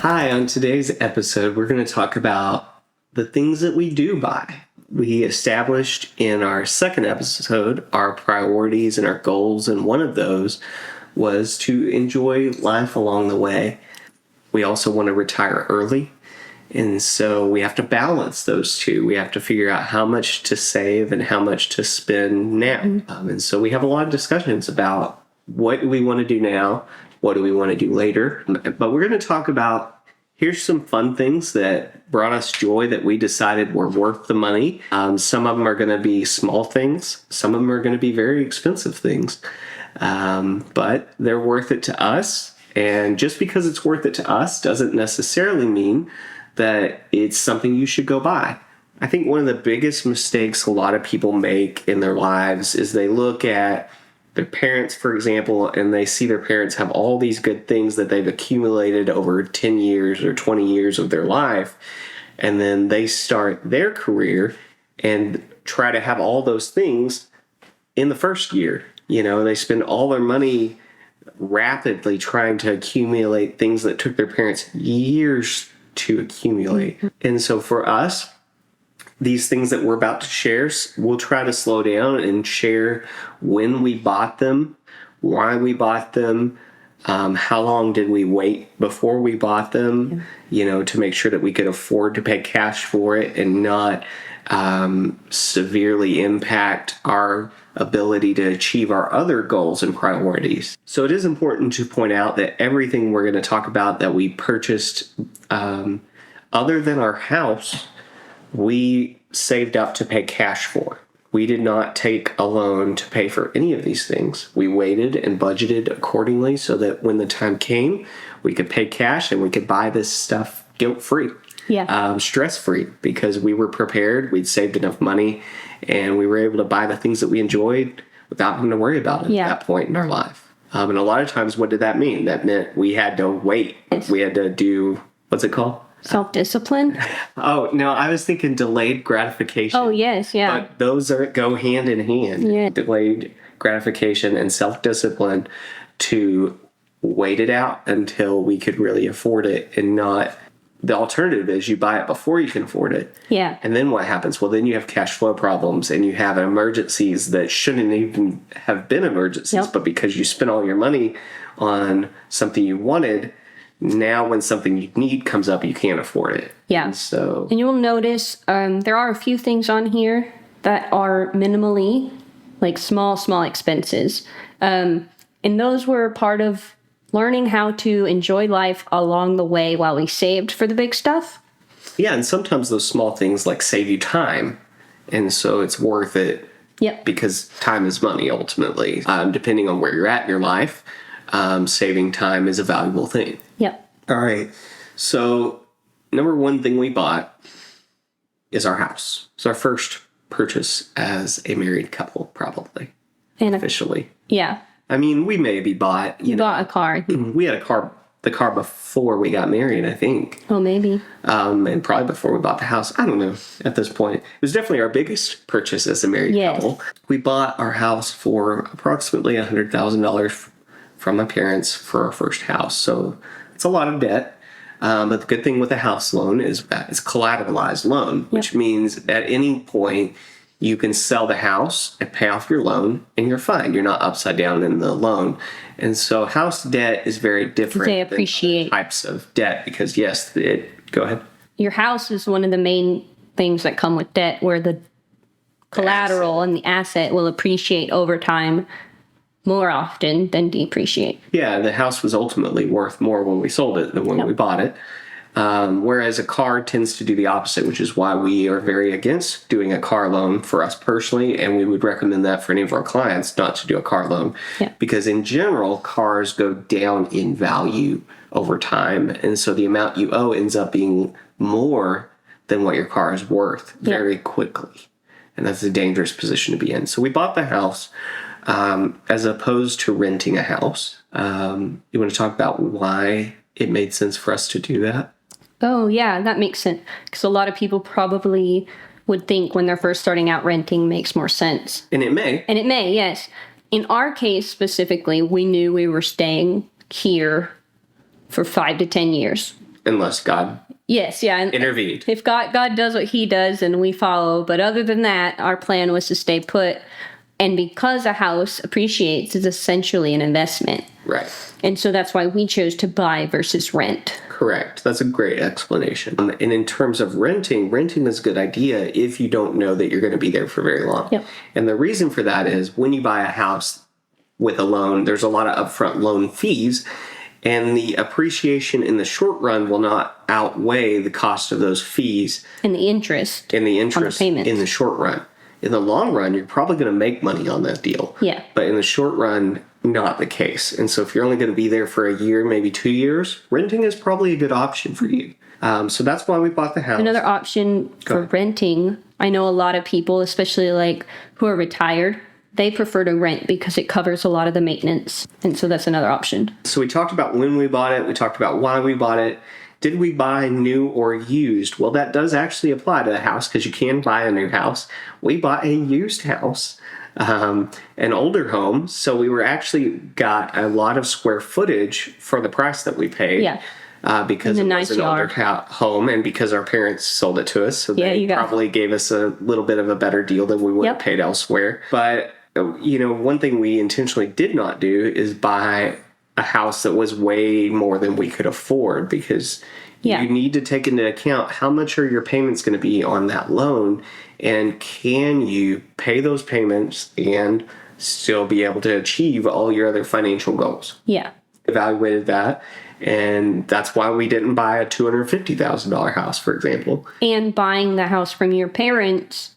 Hi, on today's episode, we're going to talk about the things that we do buy. We established in our second episode our priorities and our goals, and one of those was to enjoy life along the way. We also want to retire early, and so we have to balance those two. We have to figure out how much to save and how much to spend now. And so we have a lot of discussions about what do we want to do now, what do we want to do later. But we're going to talk about, here's some fun things that brought us joy that we decided were worth the money. Some of them are going to be small things. Some of them are going to be very expensive things. But they're worth it to us. And just because it's worth it to us doesn't necessarily mean that it's something you should go buy. I think one of the biggest mistakes a lot of people make in their lives is they look at their parents, for example, and they see their parents have all these good things that they've accumulated over 10 years or 20 years of their life. And then they start their career and try to have all those things in the first year. You know, they spend all their money rapidly trying to accumulate things that took their parents years to accumulate. And so for us, these things that we're about to share, we'll try to slow down and share when we bought them, why we bought them, how long did we wait before we bought them, to make sure that we could afford to pay cash for it and not severely impact our ability to achieve our other goals and priorities. So it is important to point out that everything we're going to talk about that we purchased, other than our house, we saved up to pay cash for. We did not take a loan to pay for any of these things. We waited and budgeted accordingly so that when the time came, we could pay cash and we could buy this stuff guilt-free. Stress-free, because we were prepared, we'd saved enough money, and we were able to buy the things that we enjoyed without having to worry about it at that point in our life. And a lot of times, what did that mean? That meant we had to wait. We had to do, what's it called? Self-discipline? Oh, no, I was thinking delayed gratification. Oh, yes, yeah. But those go hand in hand. Yeah. Delayed gratification and self-discipline to wait it out until we could really afford it and not... The alternative is you buy it before you can afford it. Yeah. And then what happens? Well, then you have cash flow problems and you have emergencies that shouldn't even have been emergencies, but because you spent all your money on something you wanted, now when something you need comes up, you can't afford it. Yeah. And you'll notice there are a few things on here that are minimally, like small expenses. And those were part of learning how to enjoy life along the way while we saved for the big stuff. Yeah, and sometimes those small things like save you time. And so it's worth it. Yep. Because time is money, ultimately. Depending on where you're at in your life, saving time is a valuable thing. Yep. All right. So number one thing we bought is our house. It's our first purchase as a married couple, probably. And officially. Yeah. I mean, we maybe bought, bought a car. We had the car before we got married, I think. Oh, maybe. And probably before we bought the house. I don't know at this point. It was definitely our biggest purchase as a married couple. We bought our house for approximately $100,000 from my parents for our first house. So it's a lot of debt. But the good thing with a house loan is that it's collateralized loan, which means at any point you can sell the house and pay off your loan and you're fine. You're not upside down in the loan. And so house debt is very different they appreciate than other types of debt because, go ahead. Your house is one of the main things that come with debt where the collateral and the asset will appreciate over time more often than depreciate. Yeah, the house was ultimately worth more when we sold it than when we bought it. Whereas a car tends to do the opposite, which is why we are very against doing a car loan for us personally, and we would recommend that for any of our clients not to do a car loan. Yeah. Because in general, cars go down in value over time, and so the amount you owe ends up being more than what your car is worth very quickly. And that's a dangerous position to be in. So we bought the house as opposed to renting a house. You want to talk about why it made sense for us to do that? Oh, yeah, that makes sense. Because a lot of people probably would think when they're first starting out renting makes more sense. And it may. And it may, yes. In our case specifically, we knew we were staying here for 5 to 10 years. unless God Yes, yeah. And intervened. if God does what he does and we follow, but other than that, our plan was to stay put. And because a house appreciates, it's essentially an investment. Right. And so that's why we chose to buy versus rent. Correct. That's a great explanation. And in terms of renting is a good idea if you don't know that you're going to be there for very long. Yep. And the reason for that is when you buy a house with a loan, there's a lot of upfront loan fees, and the appreciation in the short run will not outweigh the cost of those fees And the interest. in the short run. In the long run, you're probably going to make money on that deal. Yeah. But in the short run, not the case. And so if you're only going to be there for a year, maybe 2 years, renting is probably a good option for you. So that's why we bought the house. Another option for renting, I know a lot of people, especially like who are retired, they prefer to rent because it covers a lot of the maintenance. And so that's another option. So we talked about when we bought it. We talked about why we bought it. Did we buy new or used? Well, that does actually apply to the house because you can buy a new house. We bought a used house, an older home. So we were actually got a lot of square footage for the price that we paid. Yeah. Because it was an older home and because our parents sold it to us. So they probably gave us a little bit of a better deal than we would have paid elsewhere. But, one thing we intentionally did not do is buy a house that was way more than we could afford because you need to take into account how much are your payments going to be on that loan, and can you pay those payments and still be able to achieve all your other financial goals. Yeah. Evaluated that, and that's why we didn't buy a $250,000 house, for example. And buying the house from your parents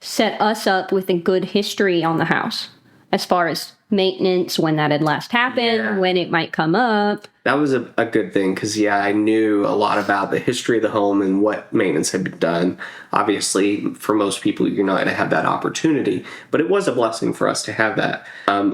set us up with a good history on the house as far as maintenance, when that had last happened, when it might come up. That was a good thing because, I knew a lot about the history of the home and what maintenance had been done. Obviously, for most people, you're not going to have that opportunity, but it was a blessing for us to have that.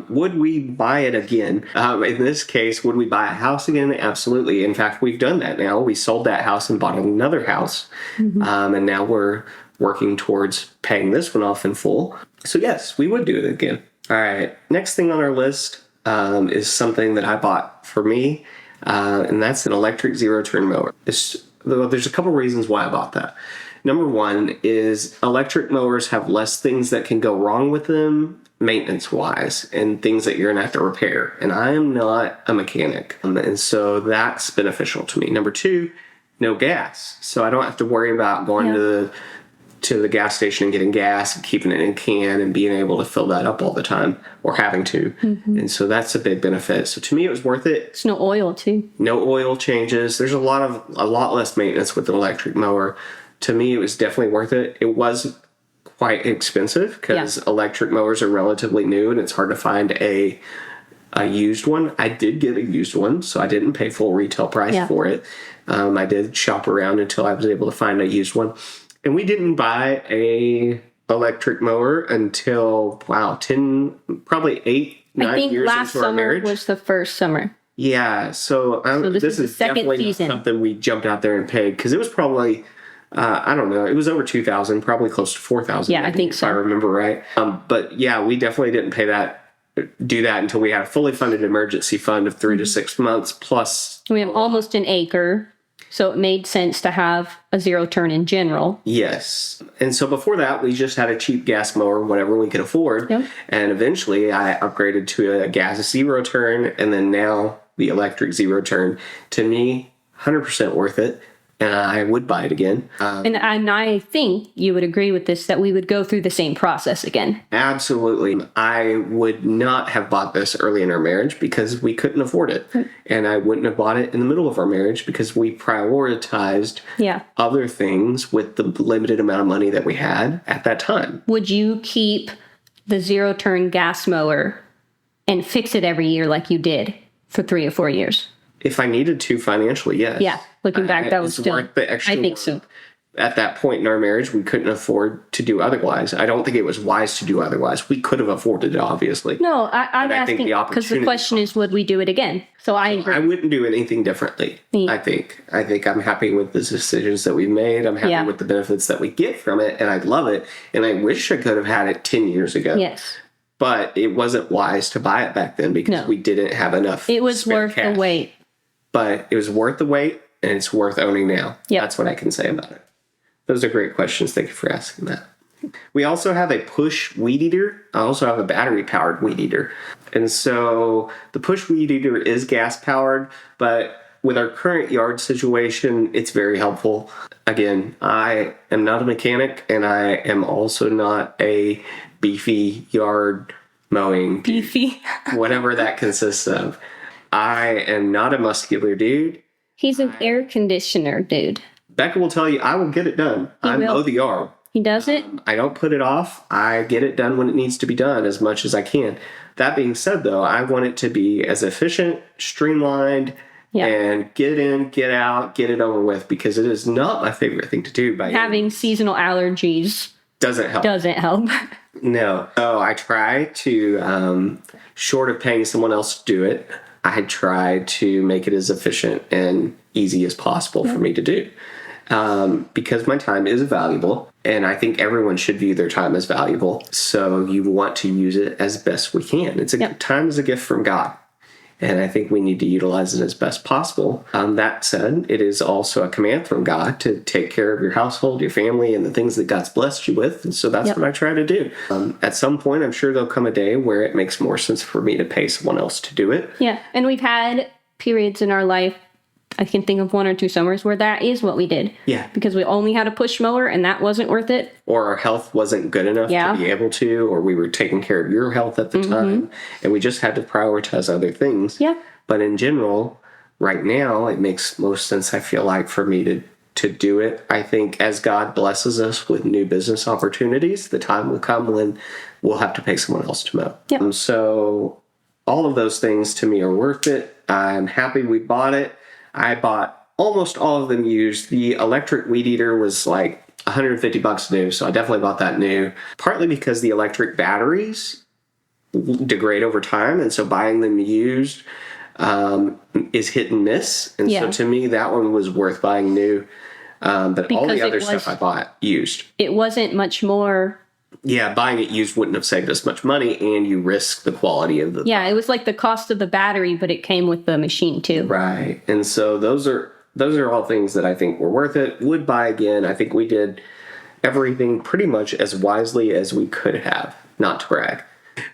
Would we buy it again? In this case, would we buy a house again? Absolutely. In fact, we've done that now. We sold that house and bought another house, and now we're working towards paying this one off in full. So yes, we would do it again. All right, next thing on our list is something that I bought for me, and that's an electric zero-turn mower. There's a couple reasons why I bought that. Number one is electric mowers have less things that can go wrong with them maintenance-wise and things that you're going to have to repair, and I am not a mechanic, and so that's beneficial to me. Number two, no gas, so I don't have to worry about going to the gas station and getting gas and keeping it in a can and being able to fill that up all the time or having to. And so that's a big benefit. So to me, it was worth it. It's no oil too. No oil changes. There's a lot less maintenance with an electric mower. To me, it was definitely worth it. It was quite expensive because electric mowers are relatively new and it's hard to find a used one. I did get a used one, so I didn't pay full retail price for it. I did shop around until I was able to find a used one. And we didn't buy a electric mower until, probably 8, 9 years into our marriage. I think last summer was the first summer. Yeah, so this is definitely not something we jumped out there and paid because it was probably, I don't know, it was over $2,000, probably close to $4,000. Yeah, I think so. If I remember right. But yeah, we definitely didn't do that until we had a fully funded emergency fund of 3 to 6 months plus. We have almost an acre. So it made sense to have a zero turn in general. Yes. And so before that, we just had a cheap gas mower, whatever we could afford. Yep. And eventually I upgraded to a gas zero turn and then now the electric zero turn. To me, 100% worth it. And I would buy it again. And I think you would agree with this, that we would go through the same process again. Absolutely. I would not have bought this early in our marriage because we couldn't afford it. And I wouldn't have bought it in the middle of our marriage because we prioritized other things with the limited amount of money that we had at that time. Would you keep the zero turn gas mower and fix it every year like you did for 3 or 4 years? If I needed to financially, yes. Yeah, looking back, that was still worth the extra. I think so. At that point in our marriage, we couldn't afford to do otherwise. I don't think it was wise to do otherwise. We could have afforded it, obviously. No, I'm asking because the question is, would we do it again? So I agree. I wouldn't do anything differently. I think I'm happy with the decisions that we've made. I'm happy with the benefits that we get from it, and I love it. And I wish I could have had it 10 years ago. Yes. But it wasn't wise to buy it back then because we didn't have enough. It was worth the wait. But it was worth the wait, and it's worth owning now. Yep. That's what I can say about it. Those are great questions. Thank you for asking that. We also have a push weed eater. I also have a battery-powered weed eater. And so the push weed eater is gas-powered, but with our current yard situation, it's very helpful. Again, I am not a mechanic, and I am also not a beefy yard mowing. Beefy. Whatever that consists of. I am not a muscular dude. He's an air conditioner dude. Becca will tell you, I will get it done. I mow the yard. He does it? I don't put it off. I get it done when it needs to be done as much as I can. That being said, though, I want it to be as efficient, streamlined, and get in, get out, get it over with, because it is not my favorite thing to do. Having seasonal allergies doesn't help. No. So I try to, short of paying someone else to do it, I try to make it as efficient and easy as possible for me to do. Because my time is valuable, and I think everyone should view their time as valuable. So you want to use it as best we can. Time is a gift from God, and I think we need to utilize it as best possible. That said, it is also a command from God to take care of your household, your family, and the things that God's blessed you with. And so that's what I try to do. At some point, I'm sure there'll come a day where it makes more sense for me to pay someone else to do it. Yeah, and we've had periods in our life, I can think of 1 or 2 summers where that is what we did. Yeah. Because we only had a push mower and that wasn't worth it. Or our health wasn't good enough to be able to, or we were taking care of your health at the time, and we just had to prioritize other things. Yeah. But in general, right now, it makes most sense, I feel like, for me to do it. I think as God blesses us with new business opportunities, the time will come when we'll have to pay someone else to mow. Yep. So all of those things to me are worth it. I'm happy we bought it. I bought almost all of them used. The electric weed eater was like $150 new, so I definitely bought that new. Partly because the electric batteries degrade over time, and so buying them used is hit and miss. And so to me, that one was worth buying new. But because all the other stuff I bought used. It wasn't much more. Yeah, buying it used wouldn't have saved us much money, and you risk the quality of the... Yeah, it was like the cost of the battery, but it came with the machine too. Right. And so those are all things that I think were worth it. Would buy again. I think we did everything pretty much as wisely as we could have. Not to brag.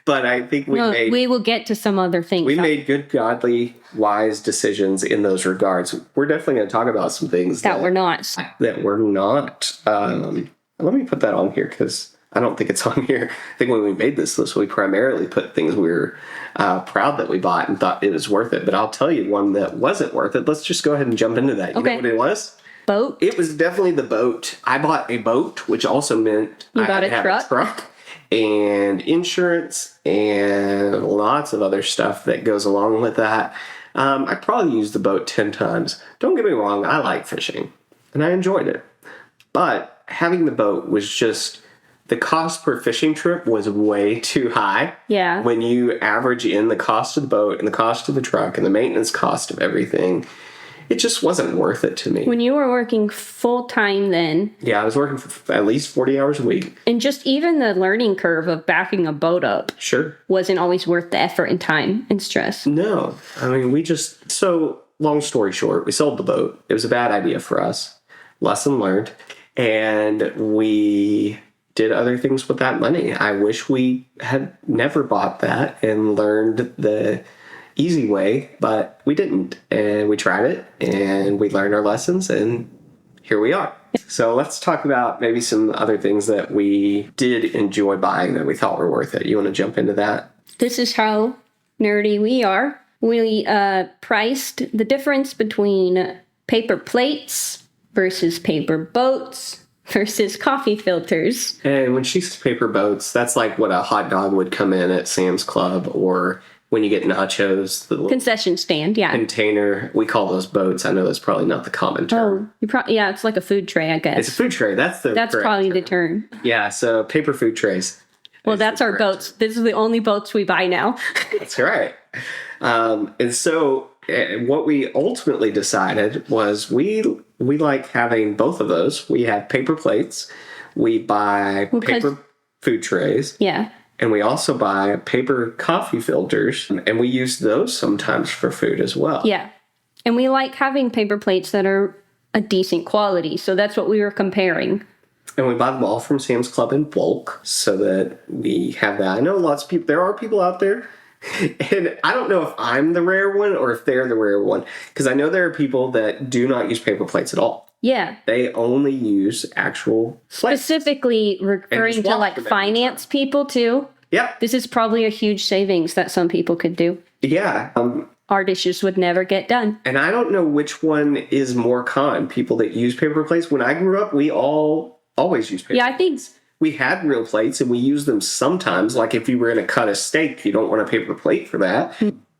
But I think we will get to some other things. We made good, godly, wise decisions in those regards. We're definitely going to talk about some things that were not. That were not. Let me put that on here because I don't think it's on here. I think when we made this list, we primarily put things we were proud that we bought and thought it was worth it. But I'll tell you one that wasn't worth it. Let's just go ahead and jump into that. You know what it was? Boat? It was definitely the boat. I bought a boat, which also meant I had to have a truck and insurance and lots of other stuff that goes along with that. I probably used the boat 10 times. Don't get me wrong, I like fishing and I enjoyed it. But having the boat was just... The cost per fishing trip was way too high. Yeah. When you average in the cost of the boat and the cost of the truck and the maintenance cost of everything, it just wasn't worth it to me. When you were working full time then. Yeah, I was working for at least 40 hours a week. And just even the learning curve of backing a boat up. Sure. Wasn't always worth the effort and time and stress. No. I mean, so long story short, we sold the boat. It was a bad idea for us. Lesson learned. And we did other things with that money. I wish we had never bought that and learned the easy way, but we didn't. And we tried it and we learned our lessons and here we are. So let's talk about maybe some other things that we did enjoy buying that we thought were worth it. You want to jump into that? This is how nerdy we are. We priced the difference between paper plates versus paper boats versus coffee filters. And when she says paper boats, that's like what a hot dog would come in at Sam's Club, or when you get nachos, the concession stand, container. We call those boats. I know that's probably not the common term. Oh, it's like a food tray, I guess. It's a food tray. That's probably the term. Yeah, so paper food trays. Well, that's our boats. This is the only boats we buy now. That's right. And so what we ultimately decided was we like having both of those. We have paper plates. We buy paper food trays. Yeah. And we also buy paper coffee filters. And we use those sometimes for food as well. Yeah. And we like having paper plates that are a decent quality. So that's what we were comparing. And we buy them all from Sam's Club in bulk so that we have that. I know lots of people, there are people out there, and I don't know if I'm the rare one or if they're the rare one, because I know there are people that do not use paper plates at all. Yeah. They only use actual plates. Specifically referring to like finance people too. Yep. This is probably a huge savings that some people could do. Yeah. Our dishes would never get done. And I don't know which one is more common. People that use paper plates. When I grew up, we all always used paper plates. Yeah, I think we had real plates and we used them sometimes. Like if you were going to cut a steak, you don't want a paper plate for that.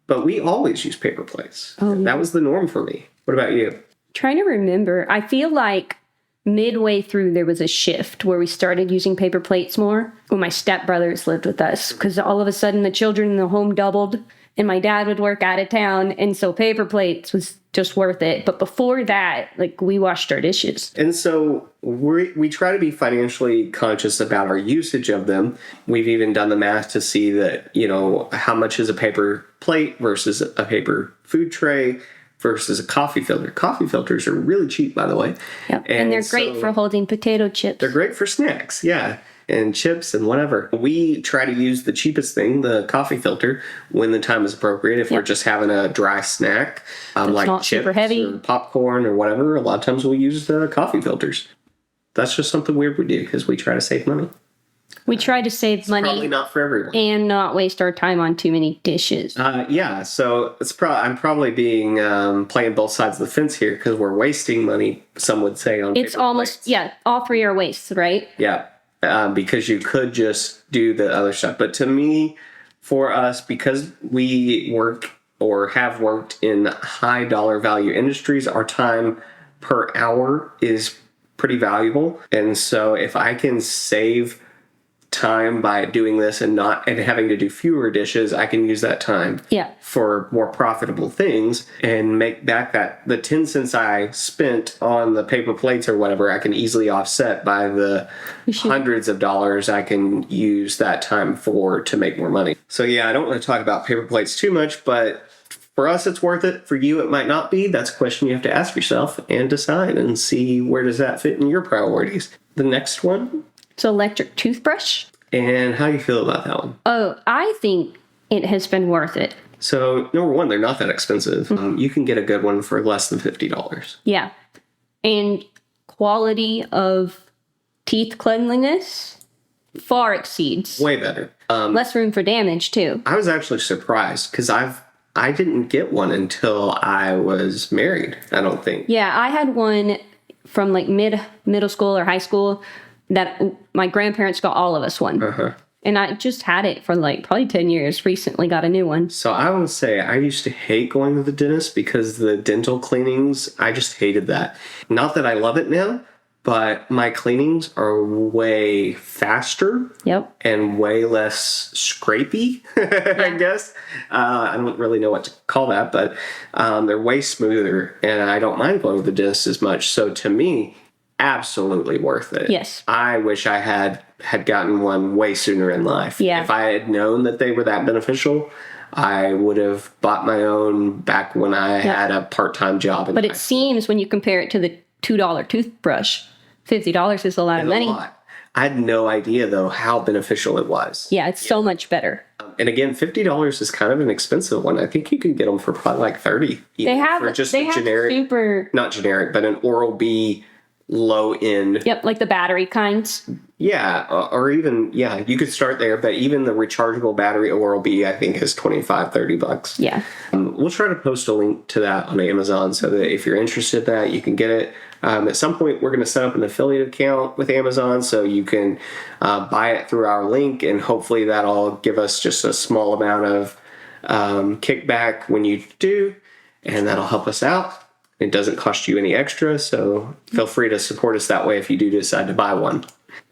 But we always used paper plates. Oh, yeah. That was the norm for me. What about you? Trying to remember. I feel like midway through there was a shift where we started using paper plates more when my stepbrothers lived with us, because all of a sudden the children in the home doubled and my dad would work out of town, and so paper plates was just worth it. But before that, like, we washed our dishes. And so we try to be financially conscious about our usage of them. We've even done the math to see that, you know, how much is a paper plate versus a paper food tray versus a coffee filter. Coffee filters are really cheap, by the way. Yep. And they're great for holding potato chips. They're great for snacks, yeah. And chips and whatever. We try to use the cheapest thing, the coffee filter, when the time is appropriate. If we're just having a dry snack, like chips or popcorn or whatever, a lot of times we'll use the coffee filters. That's just something weird we do because we try to save money. We try to save money. Probably not for everyone. And not waste our time on too many dishes. Yeah, so I'm probably being playing both sides of the fence here because we're wasting money, some would say, on it's almost, plates. Yeah, all three are wastes, right? Yeah. Because you could just do the other stuff. But to me, for us, because we work or have worked in high dollar value industries, our time per hour is pretty valuable. And so if I can save time by doing this and having to do fewer dishes, I can use that time for more profitable things and make back the 10 cents I spent on the paper plates or whatever, I can easily offset by the hundreds of dollars I can use that time to make more money. So yeah, I don't want to talk about paper plates too much, but for us, it's worth it. For you, it might not be. That's a question you have to ask yourself and decide and see where does that fit in your priorities. The next one. It's electric toothbrush. And how do you feel about that one? Oh, I think it has been worth it. So, number one, they're not that expensive. You can get a good one for less than $50. Yeah. And quality of teeth cleanliness far exceeds. Way better. Less room for damage, too. I was actually surprised because I didn't get one until I was married, I don't think. Yeah, I had one from like middle school or high school that my grandparents got all of us one. And I just had it for like probably 10 years. Recently got a new one. So I would say I used to hate going to the dentist because the dental cleanings, I just hated that. Not that I love it now, but my cleanings are way faster. Yep. And way less scrapey, I guess. I don't really know what to call that, but they're way smoother and I don't mind going to the dentist as much. So to me, absolutely worth it. Yes. I wish I had gotten one way sooner in life. Yeah. If I had known that they were that beneficial, I would have bought my own back when I had a part-time job. But it seems when you compare it to the $2 toothbrush, $50 is a lot of money. I had no idea, though, how beneficial it was. Yeah, it's so much better. And again, $50 is kind of an expensive one. I think you could get them for probably like $30. They have generic, super... Not generic, but an Oral-B low end. Yep, like the battery kinds. Yeah, or even, you could start there, but even the rechargeable battery Oral-B, I think, is $25-$30. Yeah. We'll try to post a link to that on Amazon so that if you're interested in that, you can get it. At some point, we're going to set up an affiliate account with Amazon so you can buy it through our link, and hopefully that'll give us just a small amount of kickback when you do, and that'll help us out. It doesn't cost you any extra, so feel free to support us that way if you do decide to buy one.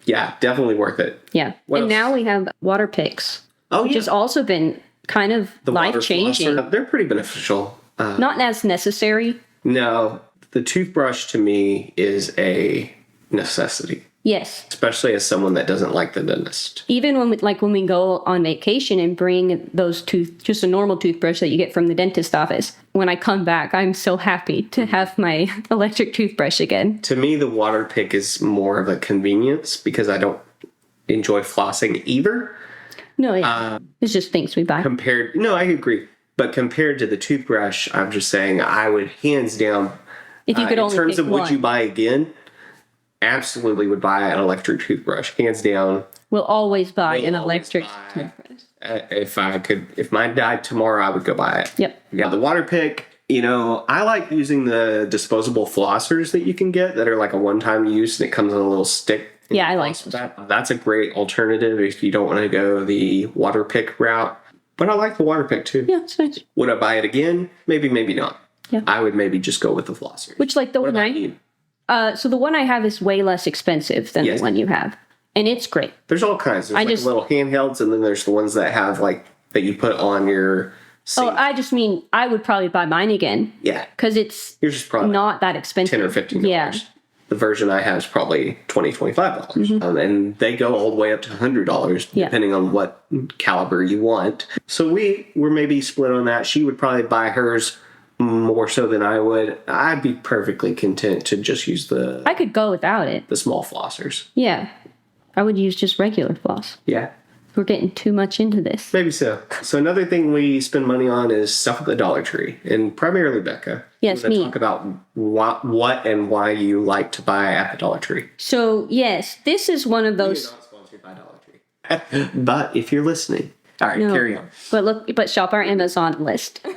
Yeah, definitely worth it. Yeah. And now we have water picks, which has also been kind of life-changing. They're pretty beneficial. Not as necessary. No. The toothbrush, to me, is a necessity. Yes. especially as someone that doesn't like the dentist. Even when we go on vacation and bring just a normal toothbrush that you get from the dentist office. When I come back, I'm so happy to have my electric toothbrush again. To me, the water pick is more of a convenience because I don't enjoy flossing either. No, it's just things we buy. No, I agree. But compared to the toothbrush, I'm just saying I would hands down, If you could only in terms pick of would one. you buy again, absolutely would buy an electric toothbrush, hands down. We'll always buy We'll an always electric buy- toothbrush. If mine died tomorrow, I would go buy it. Yep. Yeah, the water pick, I like using the disposable flossers that you can get that are like a one-time use and it comes in a little stick. Yeah, I like those. That's a great alternative if you don't want to go the water pick route. But I like the water pick too. Yeah, it's nice. Would I buy it again? Maybe, maybe not. Yeah. I would maybe just go with the flosser. Which, like, the What one about you? so the one I have is way less expensive than Yes. the one you have. And it's great. There's all kinds. There's little handhelds, and then there's the ones that have that you put on your sink. Oh, I just mean I would probably buy mine again. Yeah. Because it's Yours is probably not that expensive. $10 or $15. Yeah. The version I have is probably $20, $25. And they go all the way up to $100, Yeah. depending on what caliber you want. So we were maybe split on that. She would probably buy hers more so than I would. I'd be perfectly content to just use I could go without it. the small flossers. Yeah. I would use just regular floss. Yeah. We're getting too much into this. Maybe so. So another thing we spend money on is stuff at the Dollar Tree, and primarily Becca. Yes, I'm gonna me. talk about what and why you like to buy at the Dollar Tree. So, yes, this is one of We're those. not sponsored by Dollar Tree. But if you're listening, all right, No. carry on. But shop our Amazon list. Go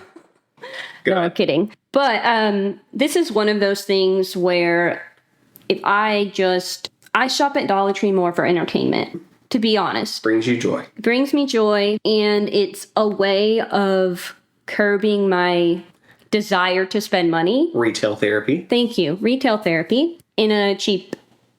No, I'm ahead. kidding. But this is one of those things where if I shop at Dollar Tree more for entertainment, to be honest. Brings you joy. It brings me joy, and it's a way of curbing my desire to spend money. Retail therapy. Thank you. Retail therapy in a cheap,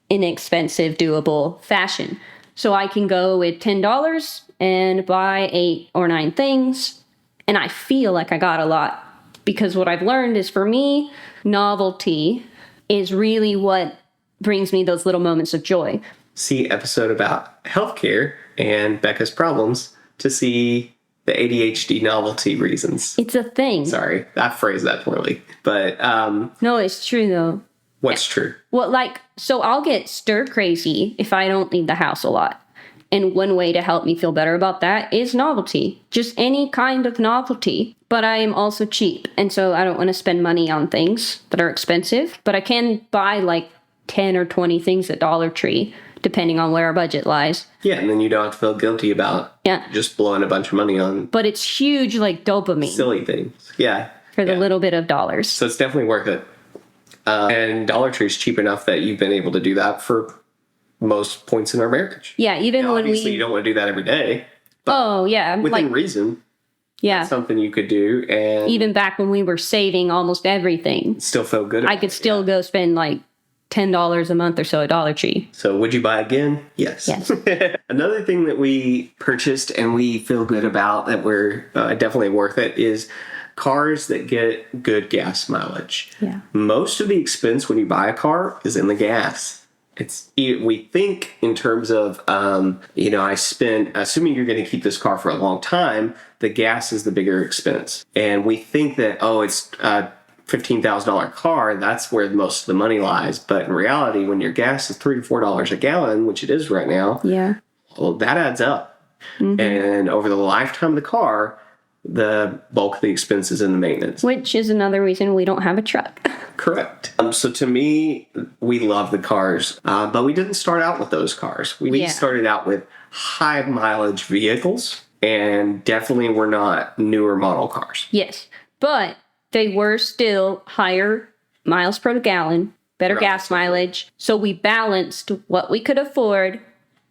inexpensive, doable fashion. So I can go with $10 and buy 8 or 9 things, and I feel like I got a lot. Because what I've learned is, for me, novelty is really what brings me those little moments of joy. See episode about healthcare and Becca's problems to see the ADHD novelty reasons. It's a thing. Sorry, I phrased that poorly. But No, it's true though. what's true? Well, so I'll get stir crazy if I don't leave the house a lot. And one way to help me feel better about that is novelty. Just any kind of novelty. But I am also cheap. And so I don't want to spend money on things that are expensive. But I can buy 10 or 20 things at Dollar Tree, depending on where our budget lies. Yeah, and then you don't have to feel guilty about just blowing a bunch of money on But it's huge, dopamine silly things. Yeah. for the yeah. little bit of dollars. So it's definitely worth it. And Dollar Tree is cheap enough that you've been able to do that for most points in our marriage. Yeah, even Now, when obviously, you don't want to do that every day. Oh, yeah. Within reason, yeah. something you could do and Even back when we were saving almost everything, still feel good. I could still go spend $10 a month or so at Dollar Tree. So would you buy again? Yes. Yes. Another thing that we purchased and we feel good about that we're definitely worth it is cars that get good gas mileage. Yeah. Most of the expense when you buy a car is in the gas. We think in terms of, I spend, assuming you're going to keep this car for a long time, the gas is the bigger expense. And we think that, it's a $15,000 car, that's where most of the money lies. But in reality, when your gas is $3 to $4 a gallon, which it is right now, Yeah. well, that adds up. And over the lifetime of the car, the bulk of the expense is in the maintenance. Which is another reason we don't have a truck. Correct. So to me, we love the cars, but we didn't start out with those cars. We started out with high mileage vehicles, and definitely were not newer model cars. Yes. But they were still higher miles per gallon, better gas mileage. So we balanced what we could afford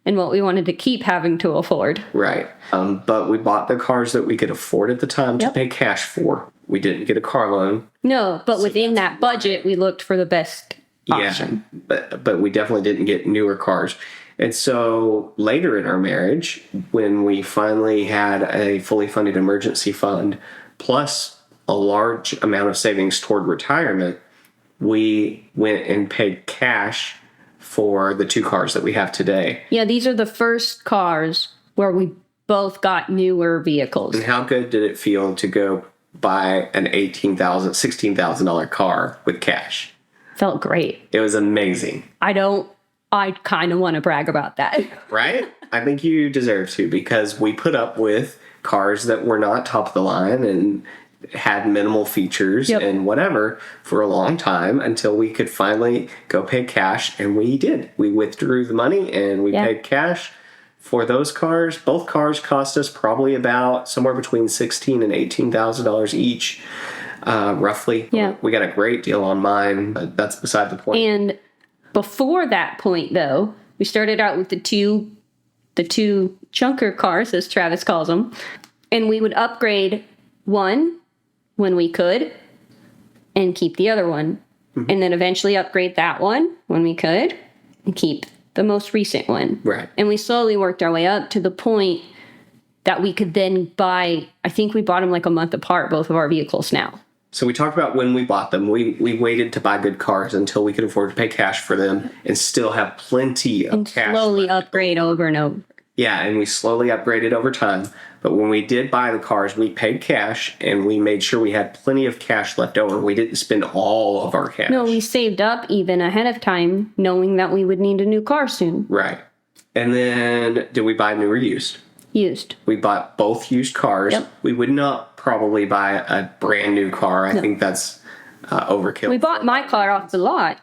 and what we wanted to keep having to afford. Right. But we bought the cars that we could afford at the time to pay cash for. We didn't get a car loan. No, but within that budget, we looked for the best option. Yeah, but we definitely didn't get newer cars. And so later in our marriage, when we finally had a fully funded emergency fund, plus a large amount of savings toward retirement, we went and paid cash for the 2 cars that we have today. Yeah, these are the first cars where we both got newer vehicles. And how good did it feel to go buy an $18,000, $16,000 car with cash? Felt great. It was amazing. I kind of want to brag about that. Right? I think you deserve to, because we put up with cars that were not top of the line and had minimal features and whatever for a long time until we could finally go pay cash, and we did. We withdrew the money and we paid cash for those cars. Both cars cost us probably about somewhere between $16,000 and $18,000 each, roughly. Yeah. We got a great deal on mine, but that's beside the point. And before that point, though, we started out with the two chunker cars, as Travis calls them, and we would upgrade one when we could and keep the other one, and then eventually upgrade that one when we could and keep the most recent one. Right. And we slowly worked our way up to the point that we could then buy, I think we bought them like a month apart, both of our vehicles now. So we talked about when we bought them. We waited to buy good cars until we could afford to pay cash for them and still have plenty of cash. Slowly upgrade over and over. Yeah, and we slowly upgraded over time. But when we did buy the cars, we paid cash, and we made sure we had plenty of cash left over. We didn't spend all of our cash. No, we saved up even ahead of time, knowing that we would need a new car soon. Right. And then, did we buy new or used? Used. We bought both used cars. Yep. We would not probably buy a brand new car. I think that's overkill. We bought my car off the lot,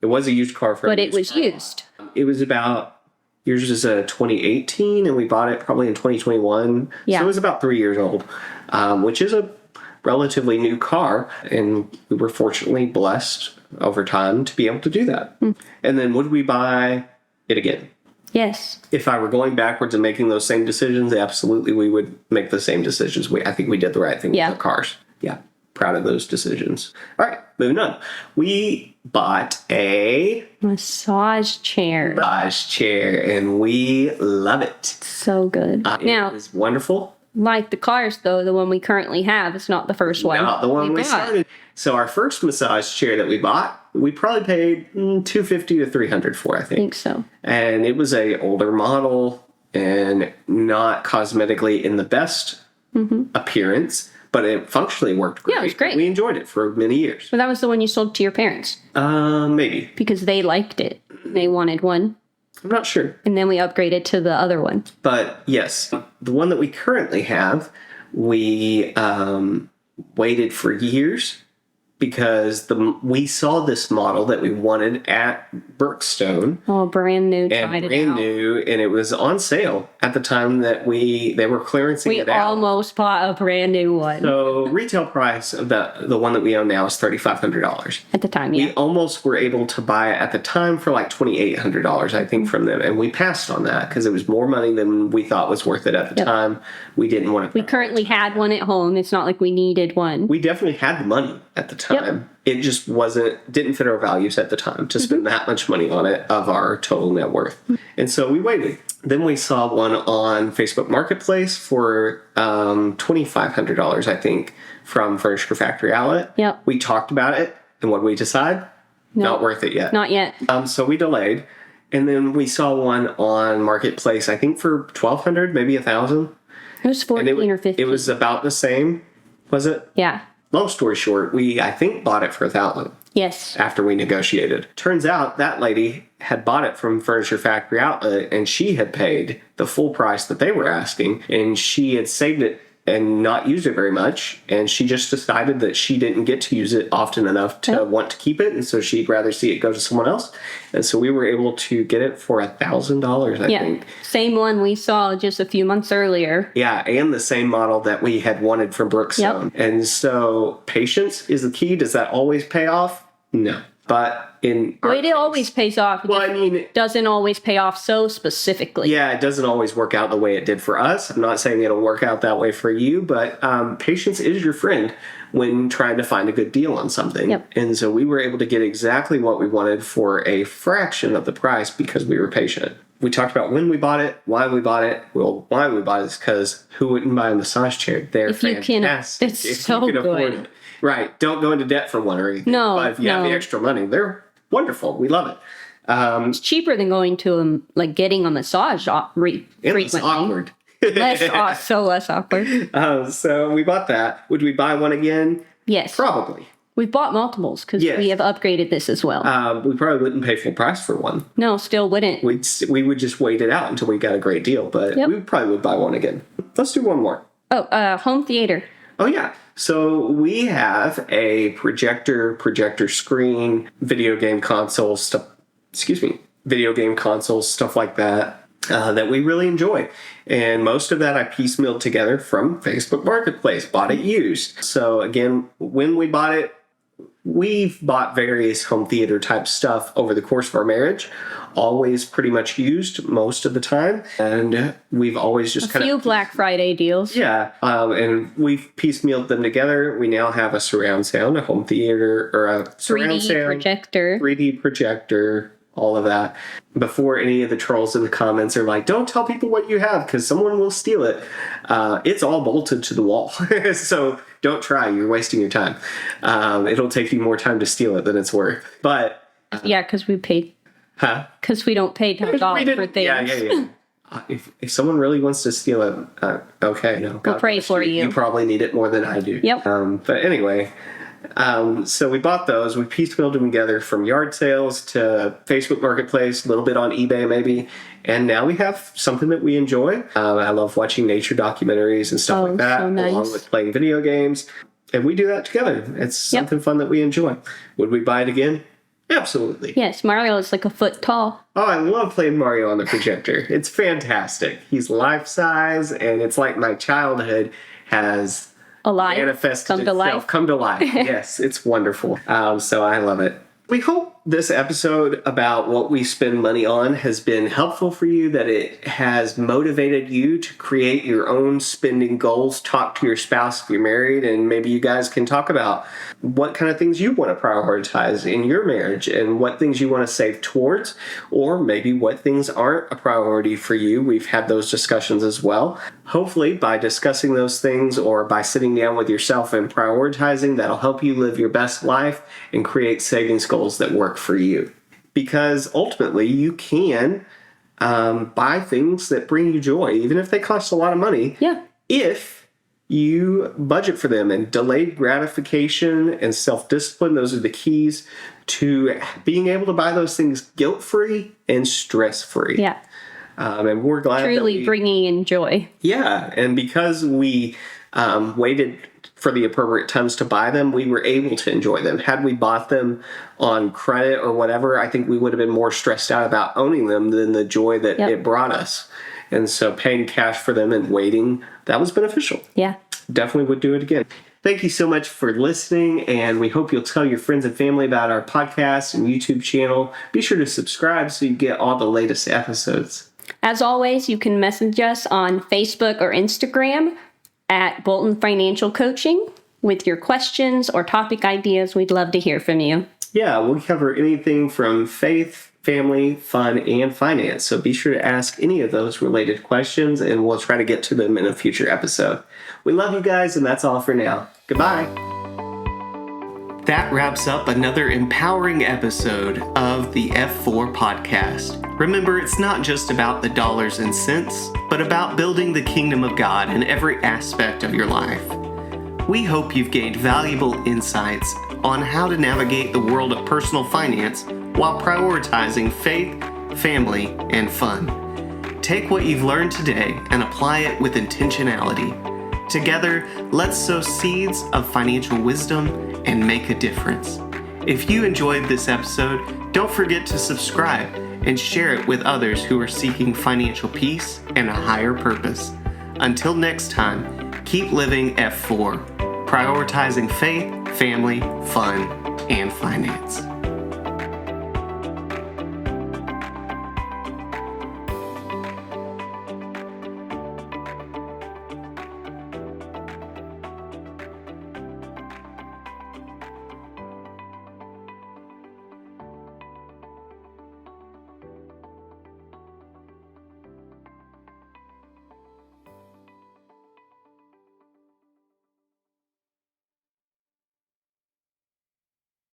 It was a used car for but it was used. It was about, yours is a 2018, and we bought it probably in 2021. Yeah. So it was about 3 years old, which is a relatively new car. And we were fortunately blessed over time to be able to do that. And then would we buy it again? Yes. If I were going backwards and making those same decisions, absolutely we would make the same decisions. I think we did the right thing with the cars. Yeah. Proud of those decisions. All right, moving on. We bought a Massage chair. and we love it. So good. Now, it was wonderful. like the cars, though, the one we currently have is not the first one. Not the one we bought. started. So our first massage chair that we bought, we probably paid $250 to $300 for, I I think so. And it was a older model and not cosmetically in the best appearance, but it functionally worked great. Yeah, it was great. We enjoyed it for many years. But that was the one you sold to your parents Maybe. because they liked it. They wanted one. I'm not sure. And then we upgraded to the other one. But yes, the one that we currently have, we waited for years because we saw this model that we wanted at Brookstone. Oh, brand new. And Tried it brand out. new, and it was on sale at the time that they were clearancing We it out. almost bought a brand new one So retail price of the one that we own now is $3,500. at the time. Yeah. We almost were able to buy it at the time for like $2,800, I think, from them, and we passed on that because it was more money than we thought was worth it at the time. We didn't want to. We currently had one at home. It's not like we needed one. We definitely had the money at the time. It just didn't fit our values at the time to spend that much money on it of our total net worth. And so we waited. Then we saw one on Facebook Marketplace for $2,500, I think, from Furniture Factory Outlet. Yep. We talked about it, and what did we decide? Not worth it yet. Not yet. So we delayed. And then we saw one on Marketplace, I think for $1,200, maybe $1,000. It was 14 or 15. It was about the same, was it? Yeah. Long story short, I think bought it for $1,000 Yes. after we negotiated. Turns out that lady had bought it from Furniture Factory Outlet, and she had paid the full price that they were asking, and she had saved it and not used it very much, and she just decided that she didn't get to use it often enough to want to keep it, and so she'd rather see it go to someone else. And so we were able to get it for $1,000, I think. Same one we saw just a few months earlier. Yeah, and the same model that we had wanted from Brookstone. And so patience is the key. Does that always pay off? No. But It always pays off. It doesn't always pay off so specifically. Yeah, it doesn't always work out the way it did for us. I'm not saying it'll work out that way for you, but patience is your friend when trying to find a good deal on something. Yep. And so we were able to get exactly what we wanted for a fraction of the price because we were patient. We talked about when we bought it, why we bought it. Well, why we bought it is because who wouldn't buy a massage chair? They're fantastic. It's so good. Afford it. Right. Don't go into debt for one or anything. No, But if you have the extra money, they're wonderful. We love it. It's cheaper than going to getting a massage frequently. It's awkward. So less awkward. So we bought that. Would we buy one again? Yes. Probably. We've bought multiples because we have upgraded this as well. We probably wouldn't pay full price for one. No, still wouldn't. We would just wait it out until we got a great deal, but we probably would buy one again. Let's do one more. Oh, home theater. Oh, yeah. So we have a projector screen, video game console, stuff like that. That we really enjoy. And most of that I piecemealed together from Facebook Marketplace, bought it used. So again, when we bought it, we've bought various home theater type stuff over the course of our marriage, always pretty much used most of the time. And we've always just a few Black Friday deals. Yeah. And we've piecemealed them together. We now have a surround sound, a home theater, or a surround 3D sound, projector. 3D projector. All of that. Before any of the trolls in the comments are like, don't tell people what you have because someone will steal it. It's all bolted to the wall. So don't try. You're wasting your time. It'll take you more time to steal it than it's worth. But yeah, because we paid. Huh? Because we don't pay $10 for things. Yeah. If someone really wants to steal it, okay. No, we'll pray for you. You probably need it more than I do. Yep. But anyway... so we bought those. We piecemealed them together from yard sales to Facebook Marketplace, a little bit on eBay maybe. And now we have something that we enjoy. I love watching nature documentaries and stuff like that, so nice. Along with playing video games. And we do that together. It's something fun that we enjoy. Would we buy it again? Absolutely. Yes, Mario is like a foot tall. Oh, I love playing Mario on the projector. It's fantastic. He's life-size, and it's like my childhood has... manifested itself. Come to life. Yes, it's wonderful. So I love it. We hope this episode about what we spend money on has been helpful for you, that it has motivated you to create your own spending goals. Talk to your spouse if you're married, and maybe you guys can talk about what kind of things you want to prioritize in your marriage and what things you want to save towards, or maybe what things aren't a priority for you. We've had those discussions as well. Hopefully, by discussing those things or by sitting down with yourself and prioritizing, that'll help you live your best life and create savings goals that work for you. Because ultimately, you can buy things that bring you joy, even if they cost a lot of money. Yeah. If you budget for them, and delayed gratification and self-discipline, those are the keys to being able to buy those things guilt-free and stress-free. Yeah. And we're glad truly bringing in joy. Yeah, and because we waited for the appropriate times to buy them, we were able to enjoy them. Had we bought them on credit or whatever, I think we would have been more stressed out about owning them than the joy that it brought us. And so paying cash for them and waiting, that was beneficial. Yeah. Definitely would do it again. Thank you so much for listening, and we hope you'll tell your friends and family about our podcast and YouTube channel. Be sure to subscribe so you get all the latest episodes. As always, you can message us on Facebook or Instagram at Bolton Financial Coaching with your questions or topic ideas. We'd love to hear from you. Yeah, we'll cover anything from faith, family, fun, and finance. So be sure to ask any of those related questions, and we'll try to get to them in a future episode. We love you guys, and that's all for now. Goodbye. That wraps up another empowering episode of the F4 podcast. Remember, it's not just about the dollars and cents, but about building the kingdom of God in every aspect of your life. We hope you've gained valuable insights on how to navigate the world of personal finance while prioritizing faith, family, and fun. Take what you've learned today and apply it with intentionality. Together, let's sow seeds of financial wisdom and make a difference. If you enjoyed this episode, don't forget to subscribe and share it with others who are seeking financial peace and a higher purpose. Until next time, keep living F4, prioritizing faith, family, fun, and finance.